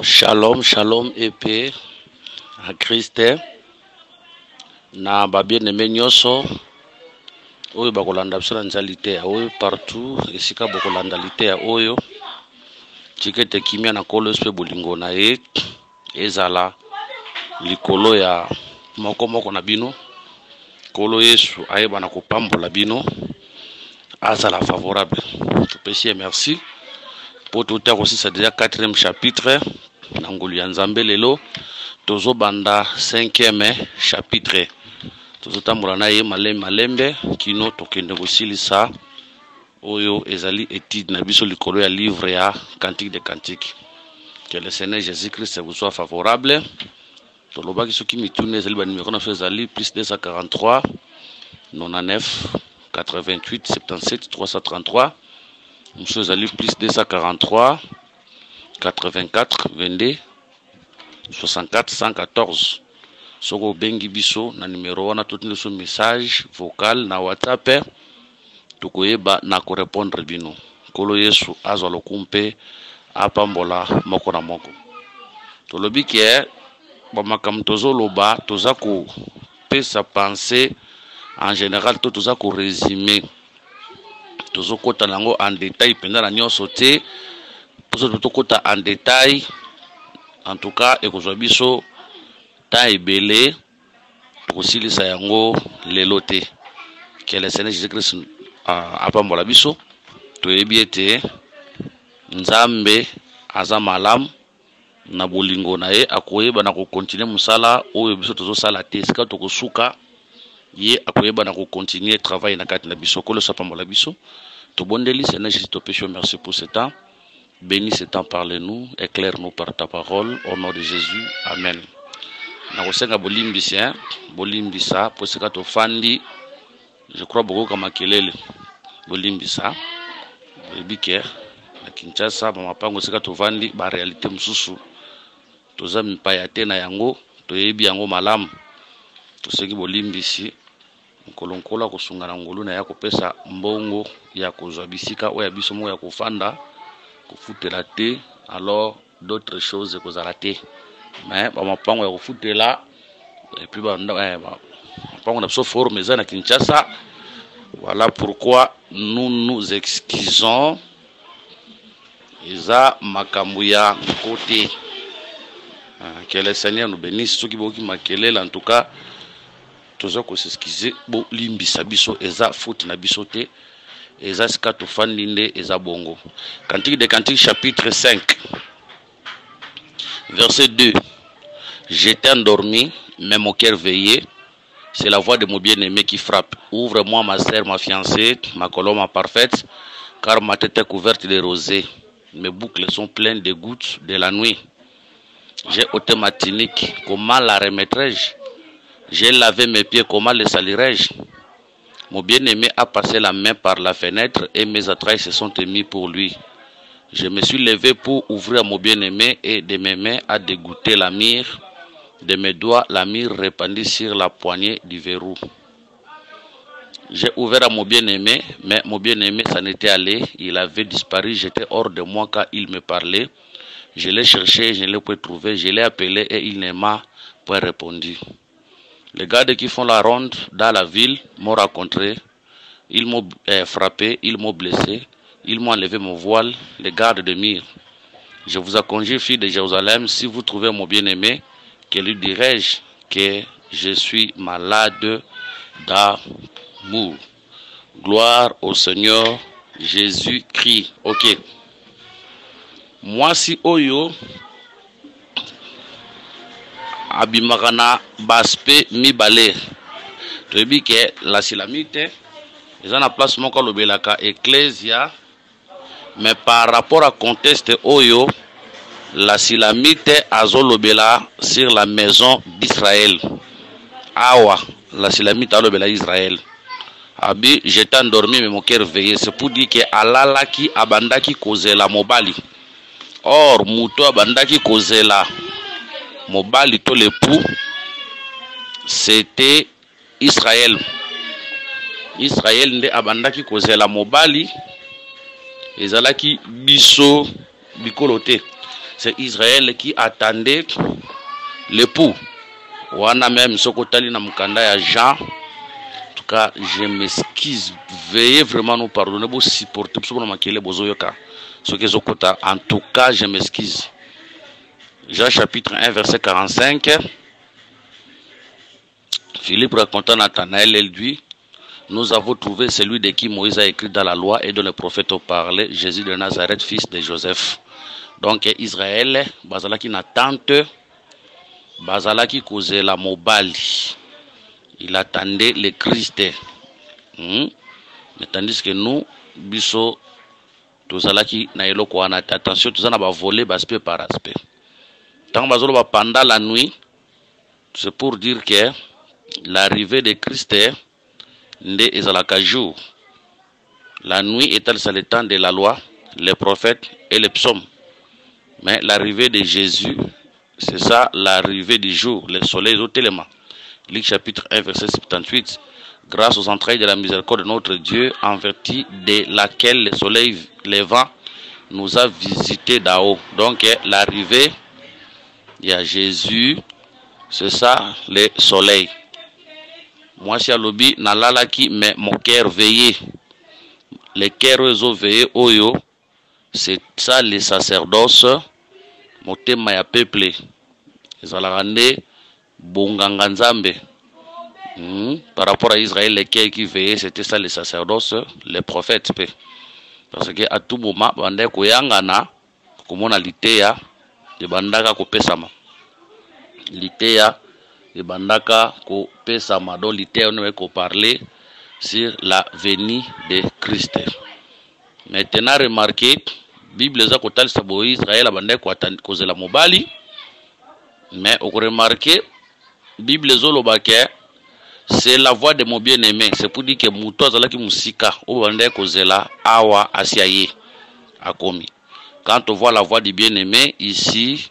Shalom, shalom et paix à Christ. Na bien-aimé nyonso oyo bakolanda biso na nzalite ya oyo partout esika bakolanda lite ya oyo tikete kimia na kolo spe bolingo na ye ezala likolo ya moko na bino kolo Yesu ayeba na kopambola bino azala favorable. Topesi merci pour tout à aussi c'est déjà 4e chapitre na ngolu ya Nzambe lelo tozo banda 5e chapitre tozo tambola na ye malembe kino tokende kosilisa oyo ezali étude na biso likolo ya livre ya Cantique des Cantiques. Que le Seigneur Jésus-Christ vous soit favorable. Tolobaki soki mitune ezali ba numéro na ezali plus 243 99 88 77 333. Monsieur ezali plus 243 84 22 64 114. Soko bengi biso na numéro wana totine so message vocal na WhatsApp tukoyeba na ko répondre bino. Kolo Yesu azwa lokumpe apambola moko na moko. Tolobi ke ba makambo tozoloba toza ko pesa penser en général toza ko résumer tozo kota nango en détail pendant la nyonso te poso tokota en détail en tout cas ekozwa biso ta ebele kosilisa yango lelo te. Que le Seigneur Jésus-Christ apambola biso toyebi ete Nzambe aza malamu na bolingo na ye akoyeba na kokontinue musala oyo biso tozosala te sika tokosuka ye akoyeba na kokontinue travail na kati na biso kolo sapambola biso tobondeli. Seigneur Jésus topesi merci pour ce temps. Bénis ce temps, parle-nous, éclaire-nous par ta parole au nom de Jésus. Amen. Na kosenga bolimbisa bolimbisa posika to fandi je crois beaucoup kama kelele bolimbisa bibike na Kinshasa ba mapango sika to fandi ba réalité mususu toza mipaya te na yango toyebi yango malamu tosengi bolimbisi nkolonkola kosunga na ngolu na ya kopesa mbongo ya kozwa bisika oya biso mo ya kofanda kofutela te alors d'autres choses kozala te mais ba mapango ya kofutela et puis ba mapango na biso forme za na Kinshasa. Voilà pourquoi nous nous excusons eza makambo ya côté. Que le Seigneur nous bénisse. Ceux qui boki makelele en tout cas toza ko s'excuser bo limbisa biso eza faute na biso te eza sika to fandinde eza bongo. Cantique des Cantiques chapitre 5 verset 2. J'étais endormi mais mon cœur veillait. C'est la voix de mon bien-aimé qui frappe. Ouvre-moi ma sœur, ma fiancée, ma colombe parfaite, car ma tête est couverte de rosée. Mes boucles sont pleines de gouttes de la nuit. J'ai ôté ma tunique, comment la remettrai-je? J'ai lavé mes pieds, comment les salirai-je? Mon bien-aimé a passé la main par la fenêtre et mes entrailles se sont émises pour lui. Je me suis levé pour ouvrir à mon bien-aimé et de mes mains a dégoûté la myrrhe. De mes doigts, la myrrhe répandue sur la poignée du verrou. J'ai ouvert à mon bien-aimé, mais mon bien-aimé s'en était allé. Il avait disparu, j'étais hors de moi quand il me parlait. Je l'ai cherché, je ne l'ai pas trouvé. Je l'ai appelé et il ne m'a pas répondu. Les gardes qui font la ronde dans la ville m'ont rencontré. Ils m'ont frappé, ils m'ont blessé. Ils m'ont enlevé mon voile, les gardes de mire. Je vous conjure, fille de Jérusalem, si vous trouvez mon bien-aimé, que lui dirai-je que je suis malade d'amour. Gloire au Seigneur Jésus-Christ. Ok. Moi si oyo abimakana baspe mibale. Toyebi ke la silamite eza na place moko lobelaka ecclesia mais par rapport à contexte oyo la silamite azolobela sur la maison d'Israël. Awa, la silamite alobela Israël. Abi, j'étais endormi mais mon cœur veillait. C'est pour dire que alalaki abandaki kozela mobali. Or, muto abandaki kozela mobali to l'époux, c'était Israël. Israël nde abandaki kozela mobali ezalaki biso bikolo te. c'est Israël qui attendait l'époux. Wana même Sokotali na mukanda ya Jean. En tout cas, je m'excuse. Veuillez vraiment nous pardonner pour supporter pour makele bozoyoka. Ce que Zokota. En tout cas, je m'excuse. Jean chapitre 1 verset 45. Philippe racontant Nathanaël, elle dit: nous avons trouvé celui de qui Moïse a écrit dans la loi et dont les prophètes ont parlé, Jésus de Nazareth, fils de Joseph. Donc Israël, bazalaki na tante, bazalaki causé la mobali. Il attendait le Christ. Mais tandis que nous, biso, tozalaki na eloko wana, attention, tozana ba voler aspect par aspect. Tant bazolo ba pendant la nuit, c'est pour dire que l'arrivée de Christ nde ezalaka jour. La nuit est le temps de la loi, les prophètes et les psaumes. Mais l'arrivée de Jésus, c'est ça l'arrivée du jour, le soleil au téléma. Luc chapitre 1 verset 78. Grâce aux entrailles de la miséricorde de notre Dieu, en vertu de laquelle le soleil levant nous a visités d'en-haut. Donc l'arrivée, il y a Jésus, c'est ça le soleil. Moi, si à l'obi, nalalaki, mais mon cœur veillé. Les cœurs ont veillé, oyo, c'est ça les sacerdoces, mon thème ya peuple. Ils ont rendu bonganganzambe. Par rapport à Israël, les cœurs qui veillaient, c'était ça les sacerdoces, les prophètes. Parce que à tout moment, bande koyangana, comme on a litéa, de bandaka kopesama. Litéa, de bandaka kopesama, donc litéa, on va parler sur la venue de Christ. Maintenant, remarquez, Bible les a kotal sabo Israël a bande cause la mobali, mais on remarque, Bible les olobake, c'est la voix de mon bien-aimé. C'est pour dire que Mouto Zalaki Moussika, au bande cause la awa asiaye akomi. Quand on voit la voix du bien-aimé ici,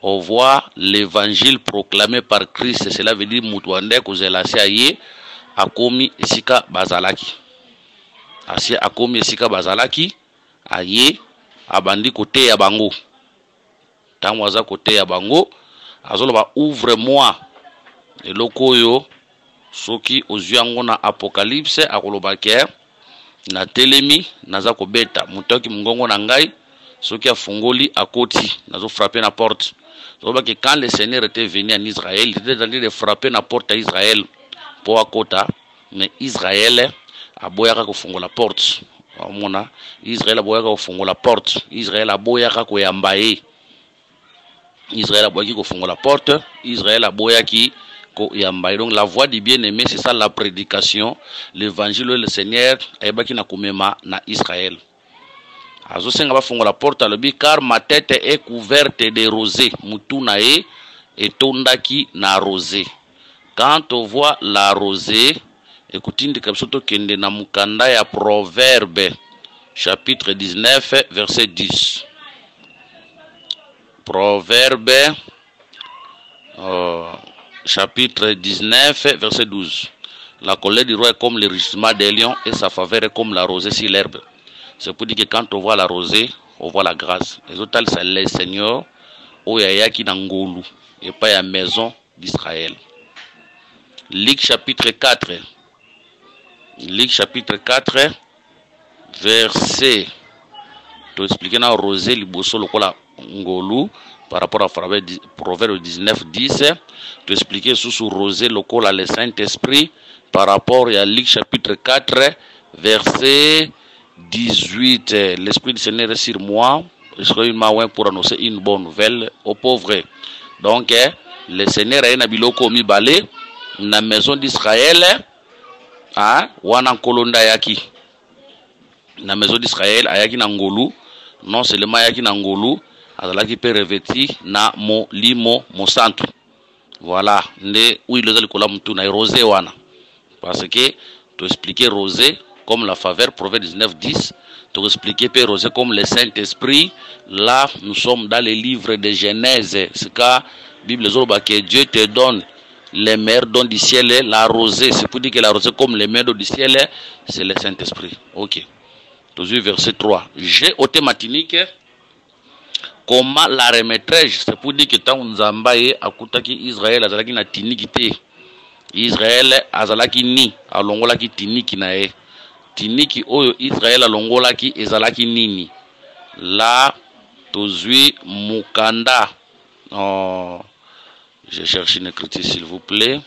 on voit l'évangile proclamé par Christ. Cela veut dire Mouto bande cause la asiaye akomi esika bazalaki. Asia akomi esika bazalaki aye abandi côté ya bango. Tamwaza côté ya bango azoloba ouvre-moi eloko yo soki ozuyango na apocalypse akolobake na telemi naza kobeta mutoki mungongo na ngai soki afungoli akoti nazo frapper na porte. Donc quand le Seigneur était venu en Israël, il était en train de frapper na porte à Israël pour akota, mais Israël aboyaka kofungola porte. Mona Israël aboyaka kofungola porte. Israël aboyaka koyambaye. Israël aboyaki kofungola porte. Israël aboyaki koyambaye. Donc la voix du bien-aimé, c'est ça la prédication, l'évangile le Seigneur ayebaki na komema na Israël. Azo senga bafungola porte alobi car ma tête est couverte de rosée. Mutuna e etondaki na rosée. Quand on voit la rosée, écoutez, kende na mukanda ya Proverbe, chapitre 19, verset 10. Proverbe, chapitre 19, verset 12. La colère du roi est comme le rugissement des lions et sa faveur est comme la rosée sur l'herbe. C'est pour dire que quand on voit la rosée, on voit la grâce. Les autres, c'est les seigneurs, Oyayaki Nangolu, et pas la maison d'Israël. Luc chapitre 4. Luc chapitre 4, verset. Tu expliques dans Rosé, Liboso, le kola Ngolu, par rapport à Proverbe 19, 10. Tu expliques sous Rosé, le kola le Saint-Esprit, par rapport à Luc chapitre 4, verset 18. L'Esprit du Seigneur est sur moi. Je serai une main pour annoncer une bonne nouvelle aux pauvres. Donc, le Seigneur a un abiloko mi balé, la maison d'Israël. Ah, wana kolonda yaki na maison d'Israël ayaki na ngolu, non seulement ayaki na ngolu, azalaki pe revêti na mo limo mo santu. Voilà, nde oui le kola mutu na rosé wana. Parce que tu expliquer rosé comme la faveur, Proverbe 19 10, tu expliquer pe rosé comme le Saint-Esprit. Là, nous sommes dans les livres de Genèse. C'est car Bible zoba que Dieu te donne les mers dont du ciel, la rosée, c'est pour dire que la rosée comme les mers du ciel, c'est le Saint-Esprit. Ok. Toujours verset 3. J'ai ôté matinique, comment la remettrai-je? C'est pour dire que tant Nzamba ye akutaki Israël azalaki na tiniki te. Israël azalaki ni alongolaki tiniki na ye. Tiniki oyo Israël alongolaki ezalaki nini? Là tozui mukanda. Oh, je cherche une écriture s'il vous plaît.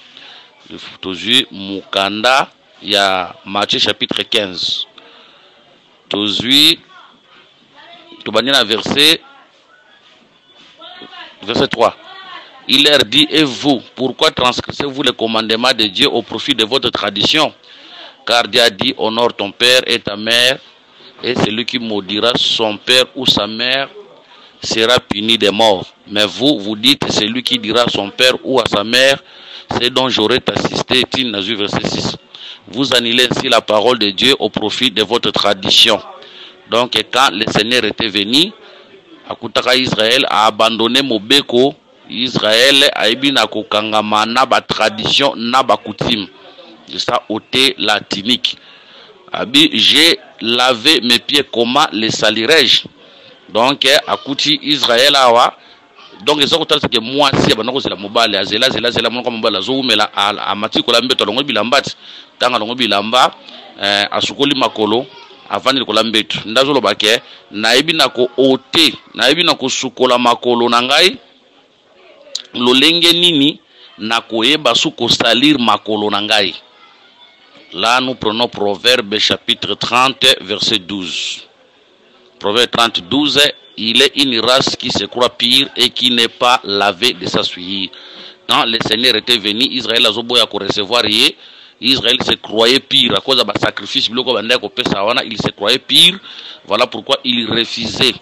Tozui mukanda ya Matthieu chapitre 15. Tozui tobandina verset 3. Il leur dit, et vous, pourquoi transgressez-vous les commandements de Dieu au profit de votre tradition? Car Dieu a dit, honore ton père et ta mère, et celui qui maudira son père ou sa mère sera puni de mort. Mais vous, vous dites, celui qui dira son père ou à sa mère, c'est dont j'aurais assisté. Tine Nazur, verset 6. Vous annulez ainsi la parole de Dieu au profit de votre tradition. Donc, quand le Seigneur était venu, Akutaka Israël a abandonné Mobeko. Israël a ébi na kokangama na ba tradition na ba coutume. De ça ôté la tunique. Abi j'ai lavé mes pieds, comment les salirai-je? Donc akuti Israël awa. Donc ils ont dit que moi si abanako c'est la mobile azela mon comme mobile zo mela amati ko lambe to longo bilambat tanga longo bilamba asukoli makolo avant de kolambetu ndazolo bake na ebi na ko ôté na ebi na ko sukola makolo na ngai lolenge nini na koyeba su kosalir makolo na ngai. Là nous prenons Proverbe chapitre 30 verset 12. Proverbe 30 12, il est une race qui se croit pire et qui n'est pas lavée de sa souillure. Quand le Seigneur était venu, Israël a zoboya ko recevoir yé. Israël se croyait pire à cause de sacrifice il se croyait pire. Voilà pourquoi il refusait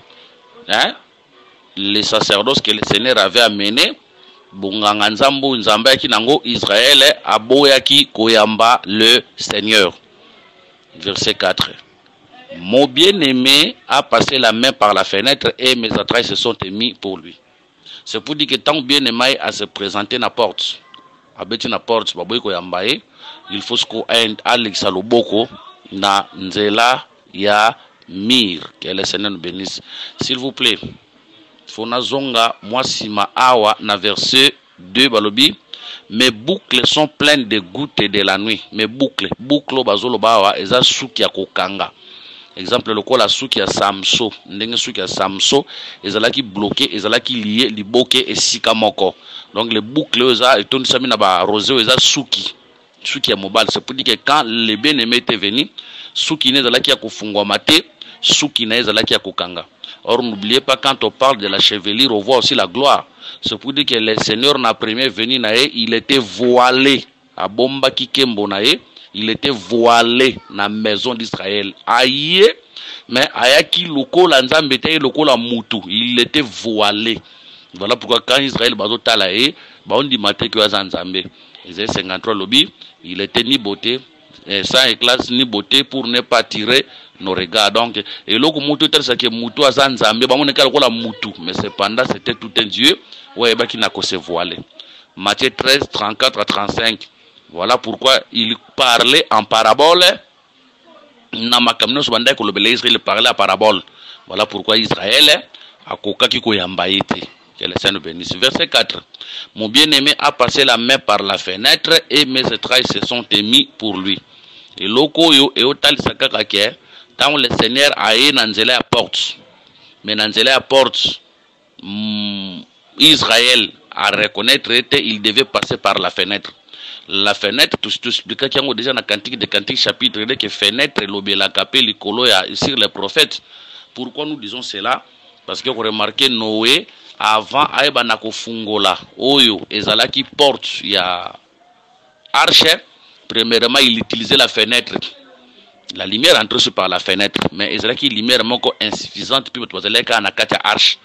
les sacerdoces que le Seigneur avait amenés. Bunganga nzambo nzamba yaki nango Israël aboyaki koyamba le Seigneur. Verset 4. Mon bien-aimé a passé la main par la fenêtre et mes entrailles se sont émis pour lui. C'est pour dire que tant bien-aimé a se présenté na porte. Abeti na porte baboy koyamba ye. Il faut que Alex Aloboko na nzela ya mir. Que le Seigneur nous bénisse. S'il vous plaît. Fonazonga Mwasima Awa na verset 2 balobi. Mes boucles sont pleines de gouttes de la nuit. Mes boucles bazolo bawa eza suki ya kokanga. Exemple lokola suki ya Samso, ndenge suki ya Samso ezalaki bloqué, ezalaki lié liboke esika moko. Donc les boucles eza etoni sami na ba rosé eza suki ya mobile. C'est pour dire que quand les bien-aimés étaient venus, suki ne ezalaki ya kofungwa mate, suki na ezalaki ya kokanga. Or, n'oubliez pas, quand on parle de la chevelure, on voit aussi la gloire. C'est pour dire que le Seigneur n'a premier venu, il était voilé. À Bomba Kikembo, il était voilé dans la maison d'Israël. Aïe, mais Ayaki Loko, l'Anzambete, Loko, la Moutou, il était voilé. Voilà pourquoi quand Israël bazo talae, on dit maté que Azanzambe. Isaïe 53 lobby, il était ni beauté, sans éclat ni beauté pour ne pas tirer nos regards. Donc, et là, c'est que Moutou Azanzambe, la Moutou, mais cependant, c'était tout un Dieu, ouais, qui n'a qu'à se voiler. Matthieu 13, 34 à 35. Voilà pourquoi il parlait en parabole. Il parlait en parabole. Voilà pourquoi Israël a coca qui koyambaïté. Que le Seigneur nous bénisse. Verset 4. Mon bien-aimé a passé la main par la fenêtre et mes entrailles se sont émis pour lui. Et loko yo et otal sakakake. Quand le Seigneur a eu nanzela à porte. Mais nanzela à porte. Israël à reconnaître il devait passer par la fenêtre. La fenêtre, tout expliqué qu'il y a déjà dans Cantique de Cantique chapitre 2 que fenêtre l'obéla capé l'icolo sur les prophètes. Pourquoi nous disons cela? Parce que vous remarquez Noé avant aeba na kofungola oyo ezalaki porte ya arche. Premièrement il utilisait la fenêtre. La lumière entre par la fenêtre, mais ezalaki lumière moko insuffisante puis bazalaka na kati arche.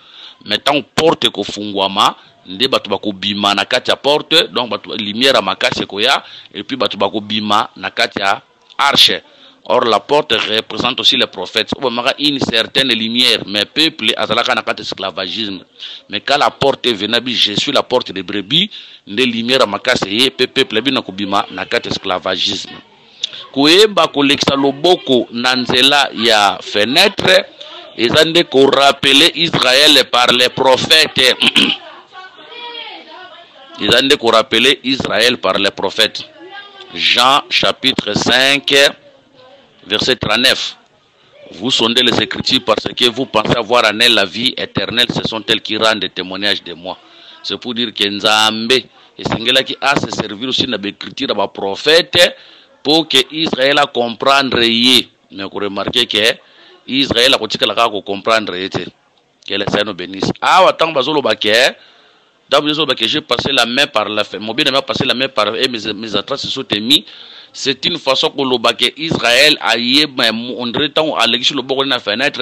Maintenant porte kofungwama nde batu bakobima na kati ya porte, donc batu lumière à makasi koya et puis batu bakobima na kati ya arche. Or la porte représente aussi les prophètes. Une certaine lumière, mais peuple azalaka na kati esclavagisme. Mais quand la porte est venue, je suis la porte de brebis, nde lumière à makasi et peuple bina kobima na kati esclavagisme. Koyeba kolekisa loboko na nzela ya fenêtre Ils ont rappelé Israël par les prophètes. Ils ont rappelé Israël par les prophètes. Jean chapitre 5, verset 39. Vous sondez les Écritures parce que vous pensez avoir en elles la vie éternelle. Ce sont elles qui rendent des témoignages de moi. C'est pour dire que Nzambe et Sengela qui a se servir aussi dans l'Écriture, dans les prophètes, pour que Israël a comprendre. Mais vous remarquez que Israël a comprendre que les Seigneur nous bénisse. Ah, attends, j'ai passé la main par la fenêtre. Mon bien aimé a passé la main par et mes entrailles se sont émis. C'est une façon que Israël a eu, on dirait tant à l'église le bord de la fenêtre.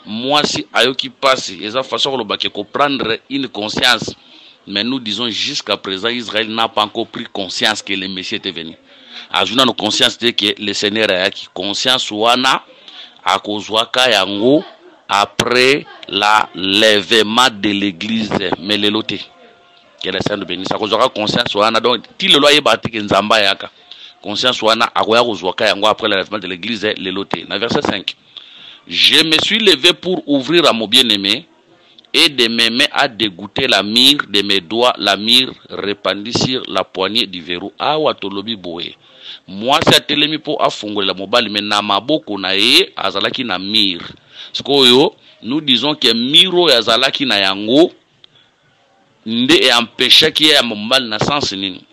Moi, si ayo qui passe, et ça façon que prendre une conscience. Mais nous disons jusqu'à présent, Israël n'a pas encore pris conscience que le Messie était venu. Ajoutant nos conscience de que le Seigneur a acquis conscience ouana à kozwaka yango après l'enlèvement de l'église mais le loté. Que le Seigneur bénisse. À kozwaka conscience ouana donc ti le loi yebati ke nzamba yaka. Conscience ouana akoya kozwaka yango après l'enlèvement de l'église le loté. Dans verset 5. Je me suis levé pour ouvrir à mon bien-aimé et de mes mains à dégoûter la mire de mes doigts, la mire répandue sur la poignée du verrou. Awa tolobi boé. Moi, c'est telemi pour affongoler la mobile, mais na maboko na ye azalaki na mire. Skoyo, nous disons que miro azalaki na yango nde e empêché qui est mobile na sens nini.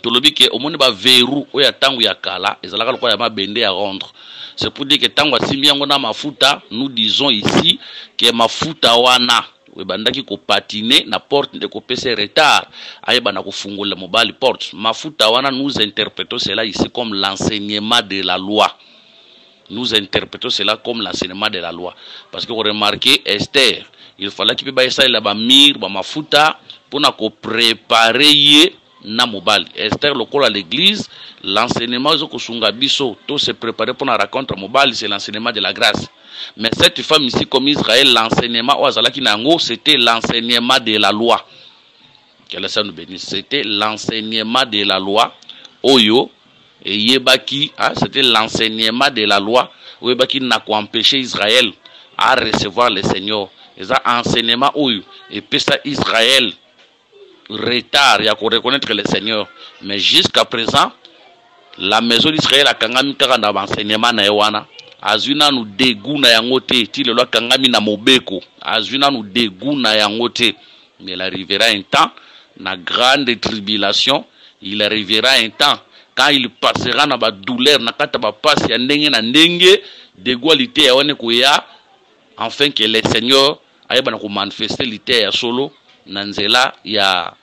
Tolobi ke omoni ba verrou oya tangu ya kala ezalaka lokwa ya mabende ya rendre. C'est pour dire que tangu asimi yango na mafuta, nous disons ici que mafuta wana webandaki ko patiner na porte de ko pese retard ayebana ko fungola mobile porte. Mafuta wana nous interprétons cela ici comme l'enseignement de la loi. Nous interprétons cela comme l'enseignement de la loi parce que vous remarquez Esther, il fallait qu'il peut ça la ba mir ba mafuta pour na ko préparer na mobile. Esther lokola l'église, l'enseignement de Kosunga Biso, tout se préparer pour la rencontre mobile, c'est l'enseignement de la grâce. Mais cette femme ici, comme Israël, l'enseignement c'était l'enseignement de la loi. Que le Seigneur nous bénisse. C'était l'enseignement de la loi. Oyo, et Yebaki, c'était l'enseignement de la loi. Yebaki n'a qu'à empêcher Israël à recevoir le Seigneur. Et ça, enseignement, Oyo, et puis ça, Israël, retard, il y a qu'on reconnaître le Seigneur. Mais jusqu'à présent, la maison d'Israël a kangami kanga na enseignement na ewana. Azuna nu dégoût na yangote. Ti le loi kangami na mobeko. Azuna nu dégoût na yangote. Mais il arrivera un temps, na grande tribulation, il arrivera un temps, quand il passera na ba douleur, na kata ba passe ya ndenge na ndenge, d'égalité ya wane kuya, afin que le Seigneur aille bana ko manifester l'ité ya solo. Nanzela il y a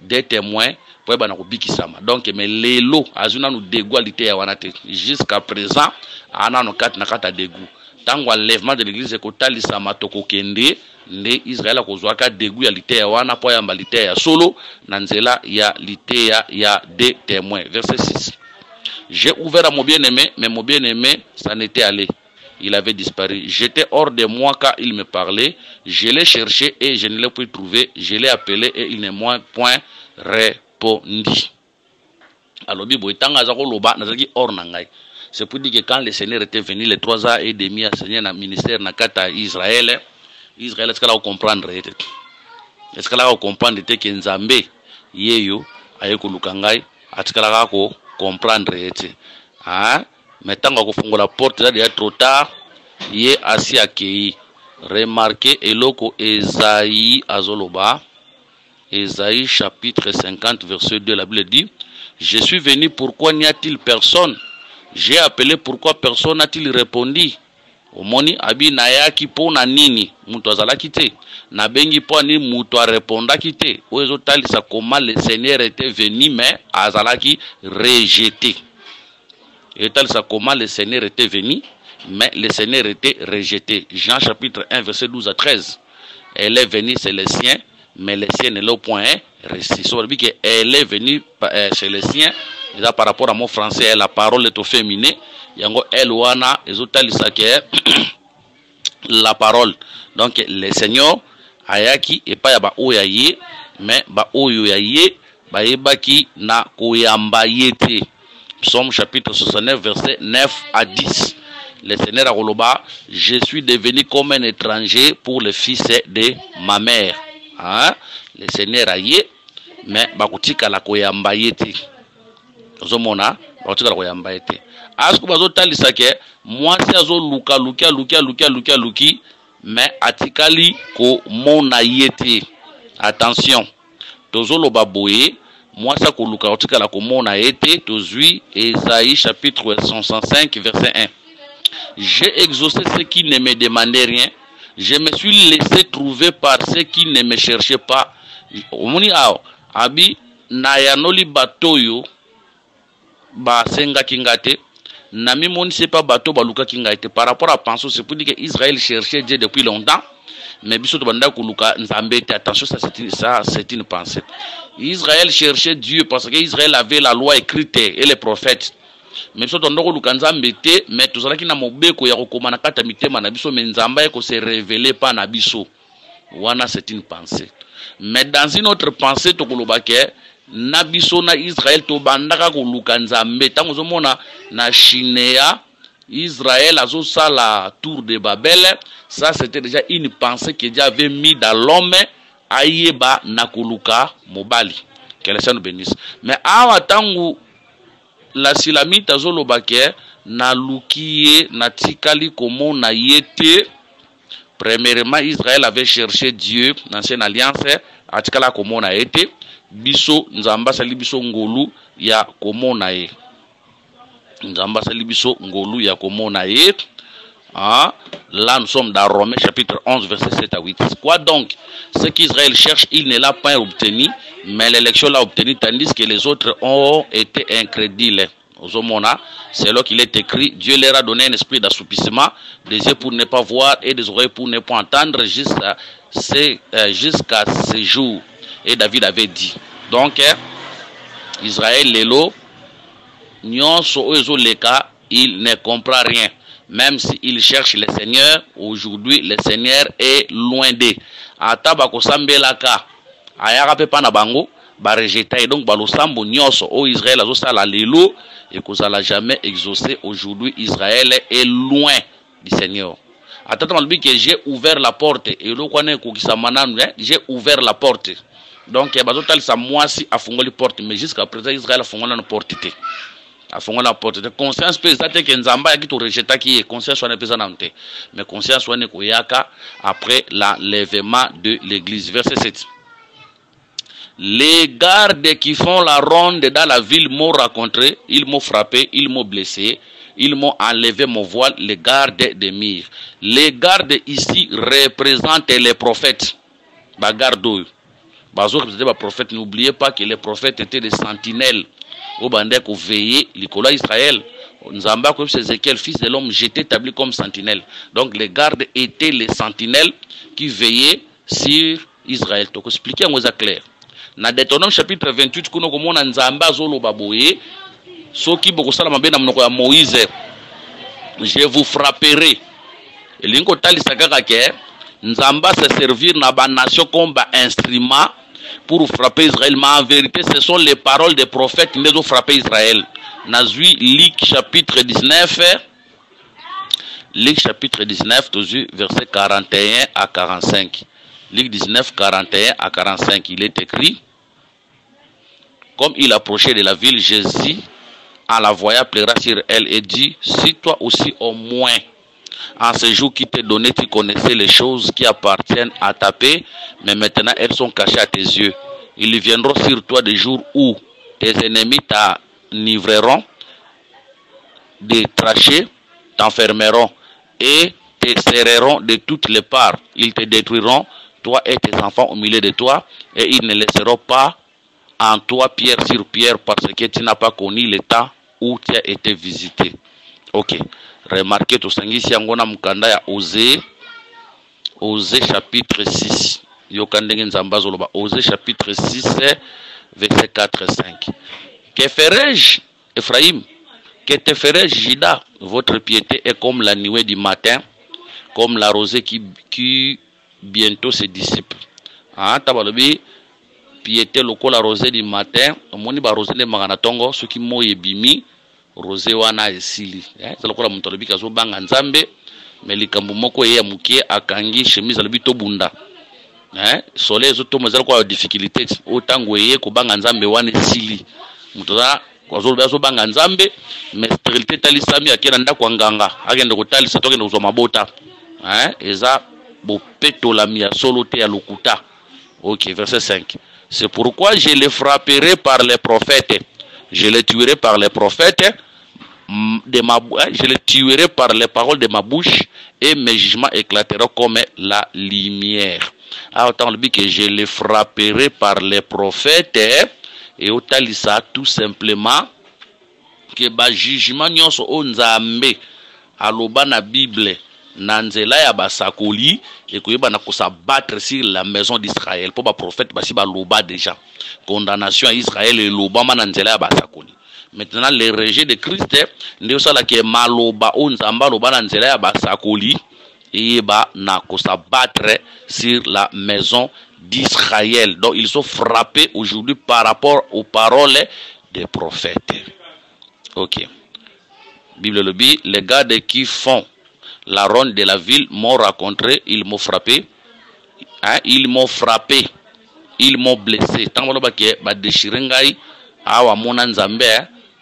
des témoins pour bana ko bikisama. Donc mais lelo azuna nu d'égalité ya wanate jusqu'à présent ana no kat na kata dégoût. Tango enlèvement de l'église ko talisama toko kende nde Israël ko zwaka dégoût ya lité ya wana po ya mbalité ya solo nanzela ya lité ya des témoins. Verset 6. J'ai ouvert à mon bien-aimé mais mon bien-aimé ça n'était allé. Il avait disparu. J'étais hors de moi quand il me parlait. Je l'ai cherché et je ne l'ai pas trouvé. Je l'ai appelé et il ne m'a point répondu. Alors, c'est pour dire que quand le Seigneur était venu, les 3 ans et demi à Seigneur dans le ministère Nakata Israël, Israël, est-ce qu'elle va comprendre? Est-ce qu'elle va comprendre que Nzambe, Yeyo, Ayeko Lukangai, est-ce qu'elle va comprendre? Hein? Mais tant qu'on ouvre la porte, là, il est trop tard. Il est assis accueilli. Remarquez, Eloko Esaïe Azoloba, Esaïe chapitre 50, verset 2, la Bible dit, je suis venu, pourquoi n'y a-t-il personne? J'ai appelé, pourquoi personne n'a-t-il répondu? Omoni, abi nayaki po na nini, mutu azala kite. Na bengi po ni mutu a réponda kite. Oezo talisa comment le Seigneur était venu, mais azalaki rejeté. Et tel ça comment le Seigneur était venu, mais le Seigneur était rejeté. Jean chapitre 1, verset 12 à 13. Elle est venue chez les siens, mais les siens ne l'ont point reçu. Ça veut dire qu'elle est venue chez les siens. Et là, par rapport à mon français, la parole est au féminin. Yango elle wana ezotalisa ke la parole. Donc le Seigneur ayaki et pas ya ba oya ye, mais ba oyo ya ye ba yebaki na koyamba yete. Psaume chapitre 69, verset 9 à 10. le Seigneur akoloba, je suis devenu comme un étranger pour le fils de ma mère. Hein? Le Seigneur aye, mais bakutika la koyamba yeti. Ozomona, bakutika la koyamba yeti. Asko bazotalisa ke mwasi azo luki, mais atikali ko mona yeti. Attention, tozolo baboye, mwasi akoluka atikala ko mona yeti, tozui Esaïe chapitre 105 verset 1. J'ai exaucé ceux qui ne me demandaient rien. Je me suis laissé trouver par ceux qui ne me cherchaient pas. Omoni ao abi na yanoli batoyo ba senga kingate. Nami moni c'est pas bateau baluka kingate. Par rapport à Panso, c'est pour dire que Israël cherchait Dieu depuis longtemps. Mais biso to banda kuluka nzambete. Attention, ça c'est une pensée. Israël cherchait Dieu parce que Israël avait la loi écrite et les prophètes. Mais biso to ndoko luka nzambete, mais tozalaki na mobeko ya kokoma na kata mitema na biso, mais nzamba eko se révéler pas na biso. Wana c'est une pensée. Mais dans une autre pensée to kuluba ke na biso na Israël to bandaka koluka nzambe. Tango zomona na Shinea Israël azo sa la tour de Babel, ça c'était déjà une pensée que Dieu avait mis dans l'homme ayeba nakuluka mobali. Que le Seigneur nous bénisse. Mais awa tangu la silamite azoloba ke na lukiye na tikali komo na yete. Premièrement, Israël avait cherché Dieu dans l'ancienne alliance, atikala komo na yete. Biso nzamba sali biso ngolu ya komo na ye. Nzamba sali biso ngolu ya komo na ye. Ah, là nous sommes dans Romains chapitre 11 verset 7 à 8. Quoi donc? Ce qu'Israël cherche, il ne l'a pas obtenu, mais l'élection l'a obtenu, tandis que les autres ont été incrédules. C'est là qu'il est écrit, Dieu leur a donné un esprit d'assoupissement, des yeux pour ne pas voir et des oreilles pour ne pas entendre jusqu'à ce jour. Et David avait dit. Donc, Israël, Lélo, Nyonso Leka, il ne comprend rien. Même s'il cherche le Seigneur, aujourd'hui, le Seigneur est loin d'eux. Atabako Sambelaka, Ayarape Panabango, Barejeta, et donc Balosambo Nyonso, au Israël, Azosala Lélo, et que ça l'a jamais exaucé. Aujourd'hui, Israël est loin du Seigneur. Attends, que j'ai ouvert la porte, et j'ai ouvert la porte. Donc, il y a moi si à fond les portes, mais jusqu'à présent, Israël a fond la porte. A fond la porte. Conscience pesante que Nzamba qui te rejeta qui est conscience soit pesante. Mais conscience soit nekoyaka après l'enlèvement de l'église. Verset 7. Les gardes qui font la ronde dans la ville m'ont rencontré, ils m'ont frappé, ils m'ont blessé, ils m'ont enlevé mon voile, les gardes des murs. Les gardes ici représentent les prophètes. Bagardo. Prophètes, n'oubliez pas que les prophètes étaient des sentinelles. Au bandek au veillé, Nicolas Israël, Nzamba comme Ézéchiel, fils de l'homme, j'étais établi comme sentinelle. Donc les gardes étaient les sentinelles qui veillaient sur Israël. Donc expliquez moi ça clair. Dans Deutéronome chapitre 28, kuno komona Nzamba zolo baboye, soki bokosala mabe na monoko ya Moïse, je vous frapperai. Et linko tali sakaka ke Nzamba se servir na ba nation comme ba instrument pour frapper Israël, mais en vérité, ce sont les paroles des prophètes qui ont frappé Israël. Nazui, Luc chapitre 19, Luc chapitre 19, verset 41 à 45. Luc 19, 41 à 45, il est écrit, comme il approchait de la ville, Jésus, en la voyant, plaira sur elle et dit, si toi aussi au moins, en ce jour qui t'est donné, tu connaissais les choses qui appartiennent à ta paix, mais maintenant elles sont cachées à tes yeux. Il viendra sur toi des jours où tes ennemis t'enivreront, des trachées t'enfermeront et te serreront de toutes les parts. Ils te détruiront, toi et tes enfants au milieu de toi, et ils ne laisseront pas en toi pierre sur pierre parce que tu n'as pas connu le temps où tu as été visité. Ok. Remarquez tout ça, ici on a mukanda ya Osée chapitre 6. Yokandenge nzamba zoloba Osée chapitre 6 verset 4 et 5. Que ferai-je, Ephraïm? Que te ferai-je, Juda? Votre piété est comme la nuée du matin, comme la rosée qui bientôt se dissipe. Ah, tabalobi piété loko la rosée du matin, omoni ba rosée de maganatongo, ce qui mo yebimi. rosé wana esili ça lokola moto alobi kazo banga nzambe mais likambo moko ye mukie akangi chemise alobi to bunda soleil zo mo zala kwa difficulté otango ye ko banga nzambe wana esili moto za kwazo banga nzambe mais stérilité talisami akena ndako nganga agenda ko talisa to kenda ko mabota eza bo petola mi ya solo te ya lokuta. OK, verset 5. C'est pourquoi je les frapperai par les prophètes, je les tuerai par les prophètes je les tuerai par les paroles de ma bouche et mes jugements éclateront comme la lumière. Alors autant le dit que je les frapperai par les prophètes et au talisa tout simplement que ba jugement nyonso o nzambe aloba na Bible na nzela ya basakoli et koyeba na ko s'abattre sur la maison d'Israël pour ba prophète basi ba loba déjà condamnation à Israël et loba na nzela ya basakoli. Maintenant le rejet de Christ ndio sala ke maloba o nzamba loba na nzela ya basakoli et ba na ko s'abattre sur la maison d'Israël. Donc ils sont frappés aujourd'hui par rapport aux paroles des prophètes. OK. Bible le dit, les gars qui font la ronde de la ville m'ont rencontré, ils m'ont frappé, ils m'ont frappé, ils m'ont blessé. Tant que ba déchirer ngai awa mona nzambe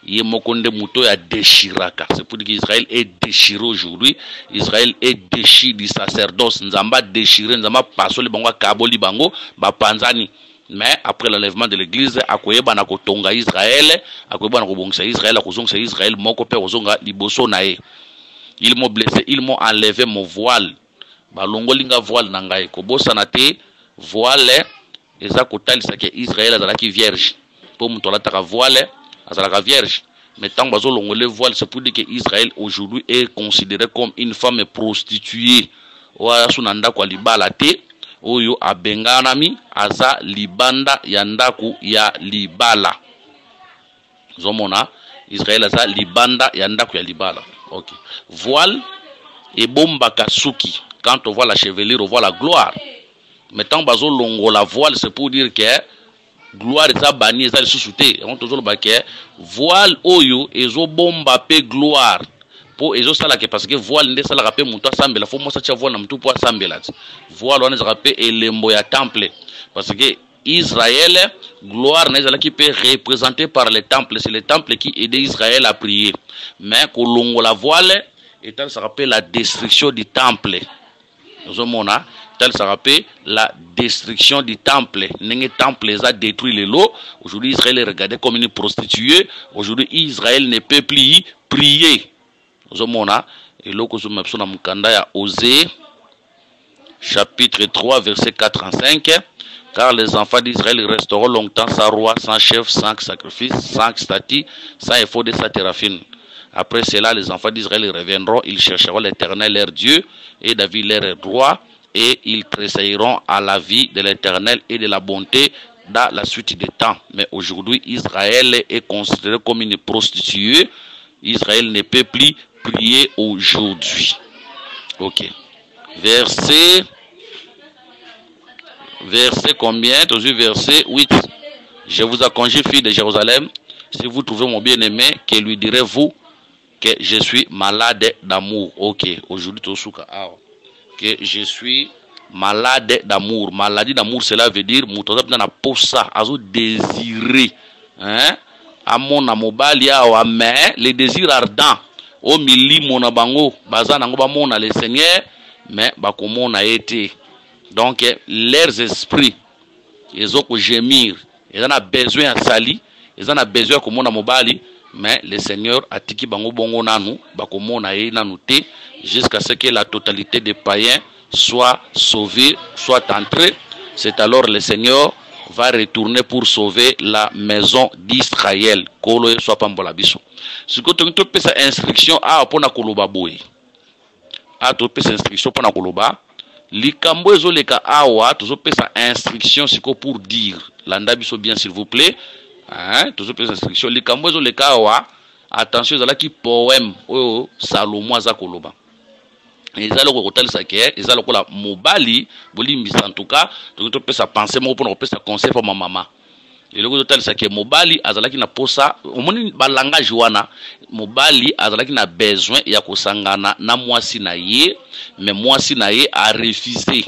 ye mokonde muto ya déchiraka. C'est pour dire qu'Israël est déchiré aujourd'hui. Israël est déchiré du sacerdoce. Nzamba déchiré, nzamba pasoli bango kaboli bango ba panzani. Mais après l'enlèvement de l'église, akoyeba na kotonga Israël, akoyeba na kobongisa Israël, akozongisa Israël moko pe kozonga liboso na ye. Ils m'ont blessé, ils m'ont enlevé mon voile. Balongolinga voile na ngai kobosa na te voile eza kotalisa ke Israël azalaki vierge. Pour mutola taka voile azalaka vierge. Mais tant bazo longole voile, c'est pour dire que Israël aujourd'hui est considéré comme une femme prostituée. Oya sunanda kwa libala te. Oyo abenganami aza libanda ya ndaku ya libala. Zomona Israël aza libanda ya ndaku ya libala. OK. Voile et bomba kasuki. Quand on voit la chevelure, on voit la gloire. Mais tant bazo longo la voile, c'est pour dire que gloire eza bani eza lisusuté. On toujours ba que voile oyo ezo bomba pe gloire. Po ezo sala ke parce que voile nde sala rapé muto asambela fo mo sa tia voile na muto po asambela voile wana rapé elembo ya temple parce que Israël gloire na ezala qui peut représenter par les temples, c'est les temples qui aident Israël à prier, mais kolongo la voile et tel ça rappelle la destruction du temple. Nous mona tel ça rappelle la destruction du temple. N'enge temple les a détruit les lots. Aujourd'hui Israël est regardé comme une prostituée. Aujourd'hui Israël ne peut plus prier. Zomona et loko zo mapso na mukanda ya Osée chapitre 3 verset 4 à 5, car les enfants d'Israël resteront longtemps sans roi, sans chef, sans sacrifice, sans statut, sans effort de sa téraphine. Après cela, les enfants d'Israël reviendront, ils chercheront l'Éternel leur Dieu et David leur roi, et ils tressailleront à la vie de l'Éternel et de la bonté dans la suite des temps. Mais aujourd'hui, Israël est considéré comme une prostituée. Israël ne peut plus prier aujourd'hui. OK. Verset combien? Verset 8. Je vous ai conjuré, filles de Jérusalem, si vous trouvez mon bien-aimé, que lui direz-vous que je suis malade d'amour. OK. Aujourd'hui, que je suis malade d'amour. Maladie d'amour, cela veut dire désiré. Hein? Amon amobali awa, mais les désirs ardents au milieu mon bango bazan nango ba mona le Seigneur mais ba komona été. Donc leurs esprits ils ont que gémir, ils en a besoin à sali, ils en a besoin comme mona mobali, mais le Seigneur a tiki bango bongo nanu ba komona e nanu te jusqu'à ce que la totalité des païens soit sauvée, soit entrée. C'est alors le Seigneur va retourner pour sauver la maison d'Israël. Kolo soit pambola biso. Si tu peux faire instruction à pona koloba boy. A tu peux instruction pona koloba. Likambo ezo leka awa tu peux faire instruction siko pour dire. Landa biso bien s'il vous plaît. Hein, tu peux faire instruction likambo ezo leka awa. Attention ezala ki poème oyo Salomo aza koloba. Ezala ko kotalisa ke ezala ko la mobali bolimbisa en tout cas tu peux sa penser mo pona ko sa conseil pour ma maman. eloko totalisa ke mobali azalaki na posa omoni ba langage wana mobali azalaki na besoin ya kosangana na mwasi na ye mais mwasi na ye a refusé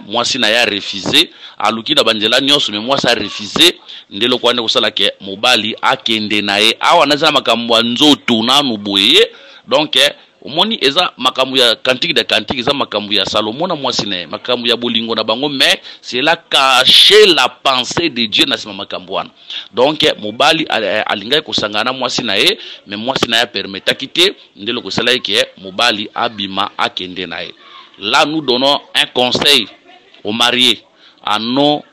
mwasi na ye a refusé aluki na banzela nyonso mais mwasi a refusé ndelo kwande kosala ke mobali akende na ye awa nazana makambo ya nzoto nanu boye donc omoni eza makambo ya cantique de cantique eza makambo ya Salomon na mwasi na ye makambo ya bolingo na bango mais c'est là cacher la pensée de Dieu na sima makambo wana donc mobali alingai kosangana na mwasi na ye mais mwasi na ye permetaki te ndelo kosala ke mobali abima akende na ye. Là nous donnons un conseil aux mariés à nos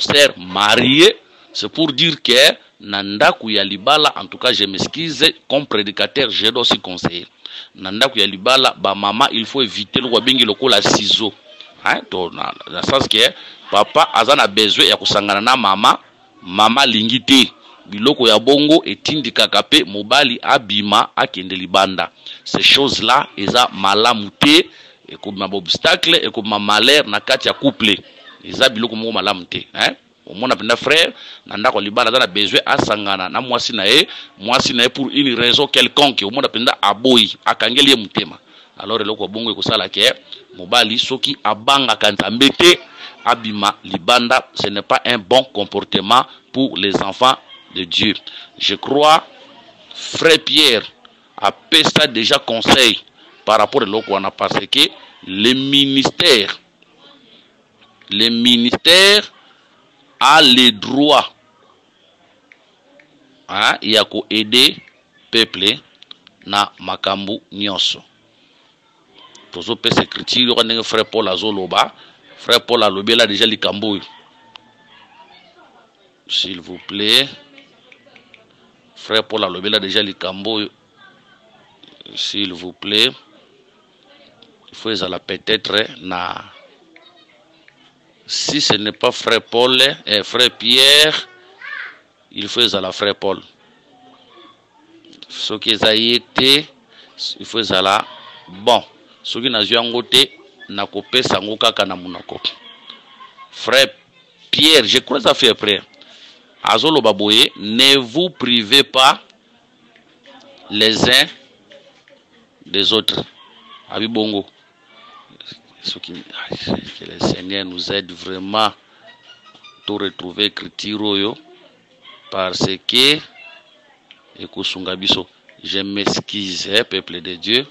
sœurs mariées, c'est pour dire que nanda kuya libala, en tout cas je m'excuse comme prédicateur, je dois aussi conseiller nanda kuya libala ba mama il faut éviter le wabingi lokola ciseau dans le sens que papa azana besoin ya kusangana na mama lingite biloko ya bongo etindika kape mobali abima akende libanda. Ces choses là eza malamu te et comme ma obstacle et comme ma malheur na kati ya couple eza biloko mo malamu te au moins na frère nanda ko libala za na besoin asangana na mwasi na ye pour une raison quelconque au moins na aboyi akangeli ye mutema alors eloko bongo ekosala ke mobali soki abanga kanzambe te abima libanda. Ce n'est pas un bon comportement pour les enfants de Dieu. Je crois frère Pierre a pesa déjà conseil par rapport à l'Okwana parce que le ministère a le droit ya ko aider peuple na makambu nyonso. Tozo pesa écriture ko ndenge frère Paul azoloba, frère Paul alobela déjà likambo. S'il vous plaît, frère Paul alobela déjà likambo. S'il vous plaît, il faut aller peut-être na si ce n'est pas frère Paul et frère Pierre, il faut aller frère Paul. Ce qui est été, il faut aller bon. Ce qui n'a jamais été, n'a coupé sangoka kana munako. Frère Pierre, je crois ça fait frère. Azolo baboye, ne vous privez pas les uns des autres. Abi bongo. Que le Seigneur nous aide vraiment à retrouver l'écriture parce que je m'excuse, peuple de Dieu,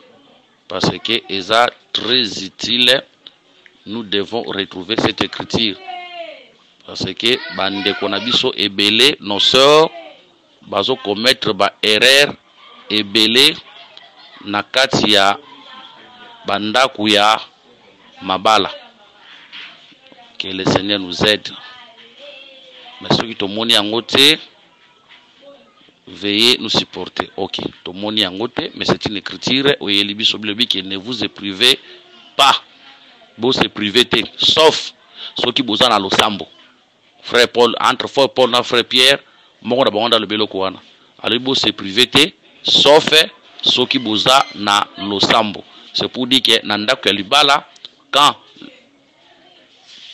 parce que c'est très utile. Nous devons retrouver cette écriture parce que bande konabiso ebele nos sœurs bazo commettre ba erreur ebele na kati ya bandaku ya mabala. Que le Seigneur nous aide. Mais ceux qui t'ont angoté, veuillez nous supporter. Ok, t'ont angoté, mais c'est une écriture où il y qui ne vous privez pas. Vous se privez, sauf ceux qui vous ont à l'Osambo. Frère Paul, entre frère Paul et frère Pierre, mon dans le bélo kouana. Alors vous se privez, sauf ceux qui vous ont à l'Osambo. C'est pour dire que nanda libala quand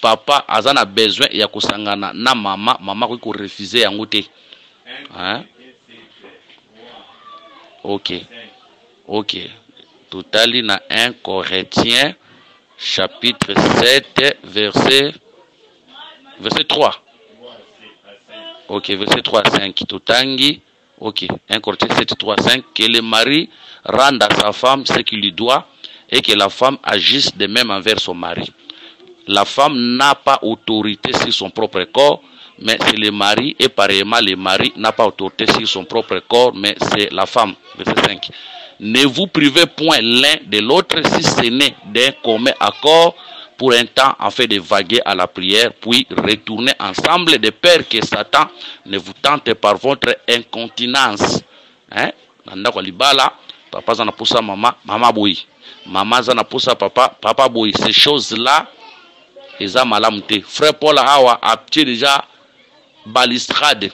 papa azana besoin ya kusangana na mama ko refuser yango te. OK. Totali na 1 Corinthiens chapitre 7 verset 3. OK, verset 3 à 5 totangi. OK, 1 Corinthiens 7 3 5 que le mari rende à sa femme ce qu'il lui doit et que la femme agisse de même envers son mari. La femme n'a pas autorité sur son propre corps, mais c'est le mari, et pareillement le mari n'a pas autorité sur son propre corps, mais c'est la femme. Verset 5. Ne vous privez point l'un de l'autre si ce n'est d'un commun accord pour un temps afin de vaguer à la prière, puis retourner ensemble de peur que Satan ne vous tente par votre incontinence. Nanda kwa libala, papa zana poussa mama boy. Maman zana poussa papa boy. Ces choses-là, ils ont malamté. Frère Paul Hawa a déjà balistrade.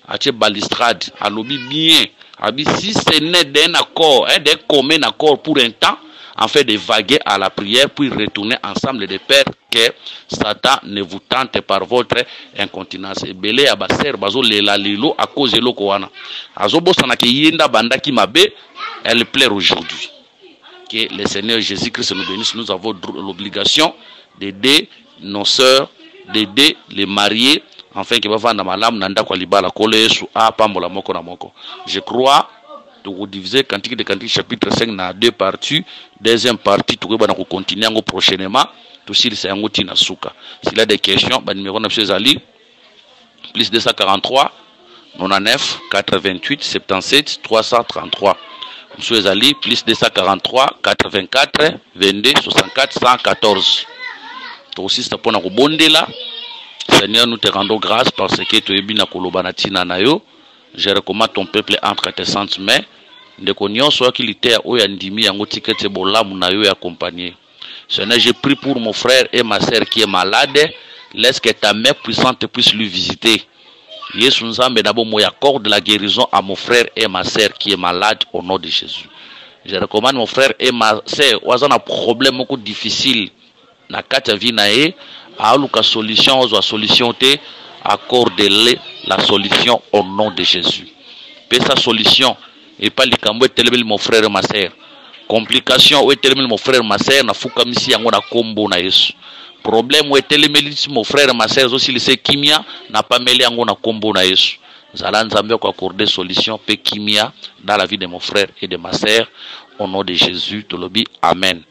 A balistrade. A lobby bien. A dit si ce n'est d'un accord, d'un commun accord pour un temps, en fait de vaguer à la prière, puis retourner ensemble de peur que Satan ne vous tente par votre incontinence. Ebele ya baser bazo lela lelo à cause de l'okoana. Azobosana ki yenda bandaki mabe, elle plaire aujourd'hui. Que le Seigneur Jésus-Christ nous bénisse. Nous avons l'obligation d'aider nos sœurs, d'aider les mariés, afin que va malam nanda kwa libala kole Yesu a pambola moko na moko. Je crois de vous diviser Cantique de Cantique chapitre 5 na deux parties. Deuxième partie, tout va continuer prochainement. Tout si c'est un outil na souka. S'il y a des questions, bah numéro 9 chez Ali, plus 243 99 88 77 333. Monsieur Ali, plus 243 84 22 64 114. Aussi, c'est pour nous bondir là. Seigneur, nous te rendons grâce parce que tu es bien à Kolobanatina Nayo. Je recommande ton peuple entre tes saintes mains. De connaissance soit qu'il était au Yandimi, en Otikete Bolam Nayo et accompagné. Seigneur, je prie pour mon frère et ma sœur qui est malade. Laisse que ta main puissante puisse lui visiter. Yesu Nzambe d'abord moi accorde la guérison à mon frère et ma sœur qui est malade au nom de Jésus. Je recommande mon frère et ma sœur ont un problème beaucoup difficile na kata vie na e a luka solution aux solution te accorde-le la solution au nom de Jésus. Paix sa solution et pas likambo etelebeli mon frère et ma sœur. Complication ou etelebeli mon frère et ma sœur na fuka misi yango na kombo na Yesu. Problème ou etelebeli mon frère et ma sœur aussi le kimia na pas mêlé yango na kombo na Yesu. Zala Nzambe ko accorder solution pe kimia dans la vie de mon frère et de ma sœur au nom de Jésus. Tolobi amen.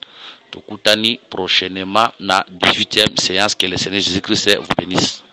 Tokutani prochainement na 18e séance. Que le Seigneur Jésus-Christ vous bénisse.